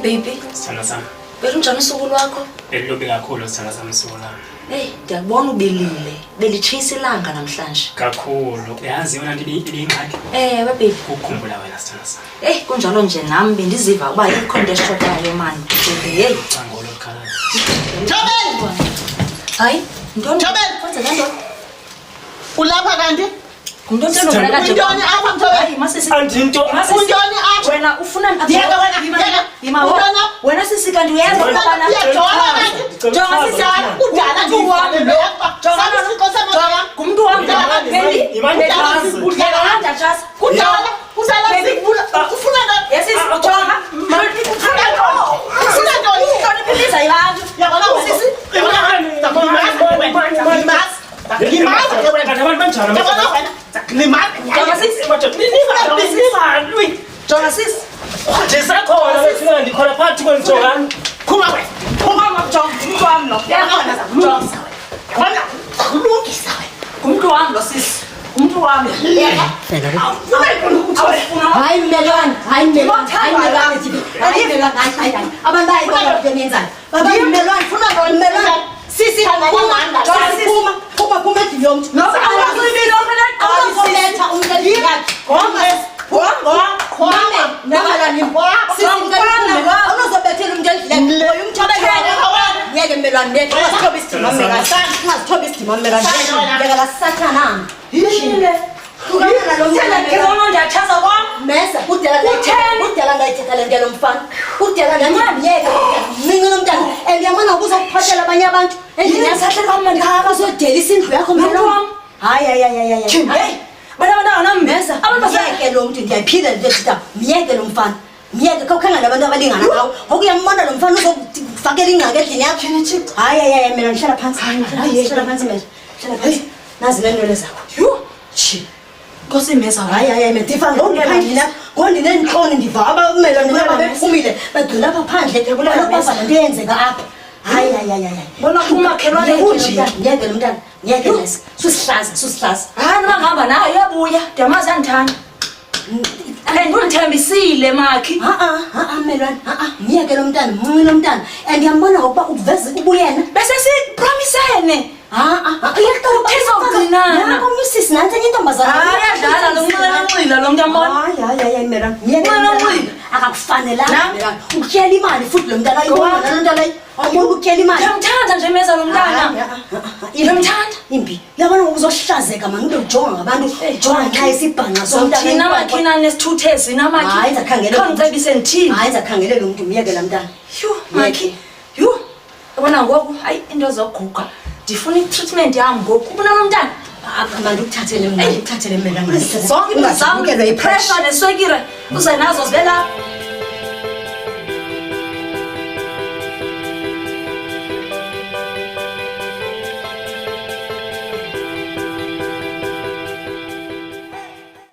baby. Sithanda sami. Belunjani usuku lwakho? Belilobi kakhulu sithanda sami usuku lami. Hey, ndiyakubona ubilile. Belitshisa ilanga namhlanje. Kakhulu. Uyazi yona nto ibingxaki. Baby. Ukukhumbula wena sithanda sami. Hey, kunjalo nje nami bendiziva ukuba ikho into eshotayo man. Hey, ucango lokukhala. Thobela. Hayi, ntoni? Thobela. Kwenze kanjani? Ulapha kanti? Ngumntu onke kanje. Untoni apha Thobela? Hayi, masisi. Andinto. Untoni apha? Wena ufuna Yeka wena. Yima wena sisi kanti uyenza ukubana Jonga sisi udala ngiwami lokho. Jonga sikosama. Ngumntu wami ngaphendi. Uyalanda just. Kudala usala sikufuna. Ufuna nani? Yes, jonga. Ufuna nani? Ufuna philiza abantu. Yabona sisi. Jonga sisi. Ndisakhona befika ndikhona phakathi kwentsongane. Khuma wena. Khuma jonga umntu wami lo. Yabona zakulungisa wena. Khona kulungisa wena. Ngumntu wami lo sisi. Umntu wami. Hayi mmelwane, hayi mmelwane, hayi mmelwane jibi. Hayi mmelwane, hayi. Abantu bayibona into enyenzayo. Baba mmelwane funa ngone mmelwane. Sisi phuma endlini yomntu. Awuzuyibili ophela Awuzoletha umntwana yakhe. Awuzobethela umuntu endlini yakhe. Ngeke mmelwane ngeke. Ungasithoba isidima mmelwane. Ungasithoba isidima mmelwane. Ngeke la sathana. Ndiyachaza kwam. Mesa kudala ngayithetha le nto yalo mfana. Kudala ngiyeke mningi nomntana. Ngiyamana ukuzokuphathela abanye abantu. Endlini yasahle kamandi khaba zodelisa indlu yakho mntwana. Hayi. Hey, bana Mesa. Ngiyeke lo muntu ngiyaphila le nto ngiyeke lo mfana. Ngiyeke khawukhangela abantu abalingana nawe. Ngokuyambona lo mfana uzokufakela ingxaki endlini yakho. Hayi mina ngihlala phansi. Ngihlala phansi Mesa. Hlala phansi. Nazi le nto zakho. Chi. Nkosi Mesa. Hayi ndiva ngokuphandina ngondinenkoni ndiva abamelwane nabo bephumile bagcina apha phandle basa nto yenzeka apha. Hayi. Bona kumakhelwane kunje. Ngiyeke lo mntana. Ngiyeke Mesa. Susihlaza. Hayi ngihamba naye uyabuya. Ndiyamazi andithanda. Undithembisile makhi. Melwane. Ngiyeke lo mntana, munye lo mntana. Ngiyambona ngokuba ukuveza ubuyena. Bese sipromisene. Yako msisi nanti enye intombazana. Ayadlala lo nqila lo muntu yambona. Hayi Melwane. Ngiyeke akakufanelanga Melwane. Ukutyela imali futhi lo mntana ayibona le nto leyo. Awubona ukutyela imali. Ngiyamthanda nje Mesa lo mntana. Ngiyamthanda. Imbi. Yabona ukuzohlazeka manje ube ujonga ngabantu. Jonga nxa isibhanqa somntana. Thina makhina nesithuthezi namakhi. Hayi zakhangele. Khangicebise ndithini? Hayi zakhangele lo muntu myeke la mntana. Makhi. Yabona ngoku hayi into zoguga. Ndifuna i-treatment yami ngoku. Ubona lo mntana? Manje ukuthathele mina. Ukuthathele mina. Zonke ipressure neswekire uze nazo zivela.